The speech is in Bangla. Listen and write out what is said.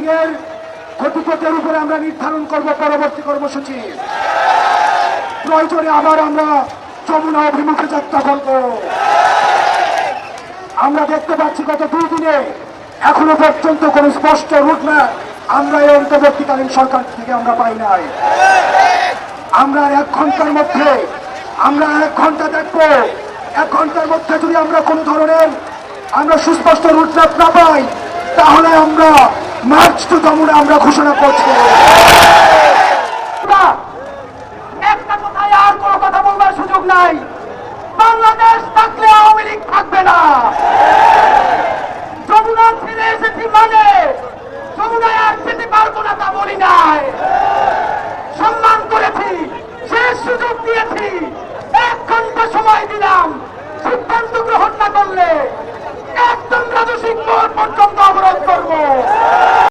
মিটিং এর গতিপথের উপরে আমরা নির্ধারণ করব পরবর্তী কর্মসূচি। প্রয়োজনে আবার আমরা যমুনা অভিমুখে যাত্রা করব। আমরা দেখতে পাচ্ছি গত 2 দিনে এখনো পর্যন্ত কোন স্পষ্ট রুটম্যাপ আমরা এই অন্তর্বর্তীকালীন সরকার থেকে আমরা পাই নাই। আমরা 1 ঘন্টার মধ্যে আমরা 1 ঘন্টা দেখব, 1 ঘন্টার মধ্যে যদি আমরা কোন ধরনের আমরা সুস্পষ্ট রুটম্যাপ না পাই, তাহলে আমরা মার্চ টু যমুনা আমরা ঘোষণা করছি। একটা কথায় আর কোনো কথা বলবার সুযোগ নাই। বাংলাদেশ থাকলে আওয়ামী লীগ থাকবে না। যমুনা ফিরে এসেছি মানে